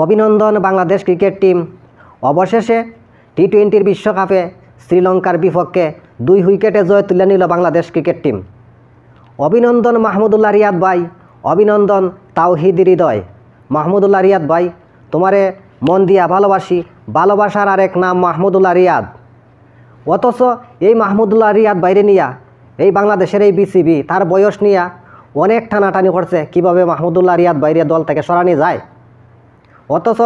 অভিনন্দন Bangladesh cricket team. অবশেষে টি-20 বিশ্বকাপে শ্রীলঙ্কার বিপক্ষে 2 উইকেটে জয় তুলে নিল বাংলাদেশ ক্রিকেট টিম। অভিনন্দন মাহমুদুল্লাহ রিয়াদ ভাই, অভিনন্দন তাওহিদ হৃদয়। মাহমুদুল্লাহ রিয়াদ ভাই, তোমারে মন দিয়া ভালোবাসি, ভালোবাসার আরেক নাম মাহমুদুল্লাহ রিয়াদ। অথচ এই মাহমুদুল্লাহ রিয়াদ বাইরে নিয়া এই বাংলাদেশের এই বিসিবি তার বয়স নিয়া অনেক টানাটানি করছে কীভাবে মাহমুদুল্লাহ রিয়াদ বাইরে দল থেকে সরানো যায়। অথচ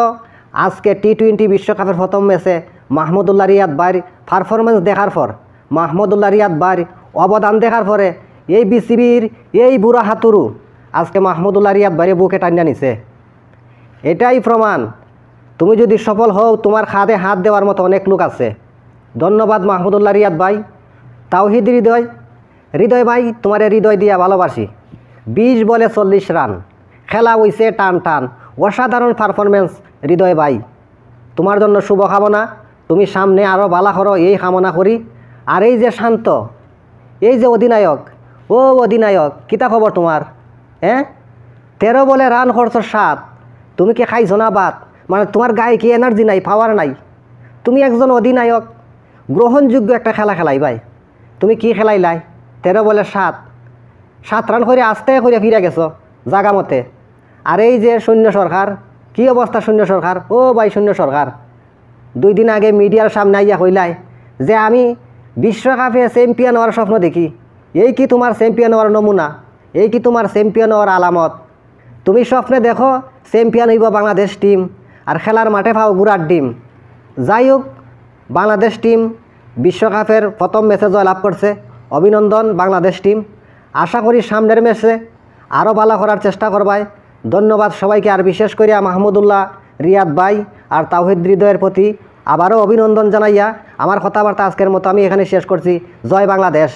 আজকে টি-20 বিশ্বকাপের প্রথম ম্যাচে মাহমুদুল্লাহ রিয়াদ ভাইয়ের পারফরমেন্স দেখার পর, মাহমুদুল্লাহ রিয়াদ ভাইয়ের অবদান দেখার পরে এই বিসিবির এই বুড়া হাতুরু আজকে মাহমুদুল্লাহ রিয়াদ ভাইয়ের বুকে টানিয়ে নিছে। এটাই প্রমাণ, তুমি যদি সফল হও তোমার হাতে হাত দেওয়ার মতো অনেক লোক আছে। ধন্যবাদ মাহমুদুল্লাহ রিয়াদ ভাই। তাওহিদ হৃদয় ভাই, তোমার হৃদয় দিয়া ভালোবাসি। 20 বলে 40 রান, খেলা হইছে টান টান, অসাধারণ পারফরমেন্স হৃদয় ভাই। তোমার জন্য শুভকামনা, তুমি সামনে আরও ভালো করো এই কামনা করি। আর এই যে শান্ত, এই যে অধিনায়ক, ও অধিনায়ক, কিতা খবর তোমার? 13 বলে রান করছো 7, তুমি কি খাইছো না ভাত? মানে তোমার গায়ে কি এনার্জি নাই, পাওয়ার নাই? তুমি একজন অধিনায়ক, গ্রহণযোগ্য একটা খেলা খেলাই ভাই। তুমি কি খেলাইলাই? 13 বলে 7 রান করে আস্তে করে ফিরে গেছো জাগা মতে। আর এই যে শূন্য সরকার, কি অবস্থা শূন্য সরকার? ও ভাই শূন্য সরকার, 2 দিন আগে মিডিয়ার সামনে আইয়া কইলাই যে আমি বিশ্বকাপে চ্যাম্পিয়ন হওয়ার স্বপ্ন দেখি। এই কি তোমার চ্যাম্পিয়ন হওয়ার নমুনা? এই কি তোমার চ্যাম্পিয়ন হওয়ার আলামত? তুমি স্বপ্নে দেখো চ্যাম্পিয়ন হইব বাংলাদেশ টিম, আর খেলার মাঠে পাও গুড়ার ডিম। যাই হোক, বাংলাদেশ টিম বিশ্বকাপের প্রথম ম্যাচে জয়লাভ করছে। অভিনন্দন বাংলাদেশ টিম। আশা করি সামনের ম্যাচে আরও ভালো করার চেষ্টা করবাই। ধন্যবাদ সবাইকে, আর বিশেষ করে মাহমুদুল্লাহ রিয়াদ ভাই আর তাওহিদ হৃদয়ের প্রতি আবারও অভিনন্দন জানাইয়া আমার কথাবার্তা আজকের মতো আমি এখানে শেষ করছি। জয় বাংলাদেশ।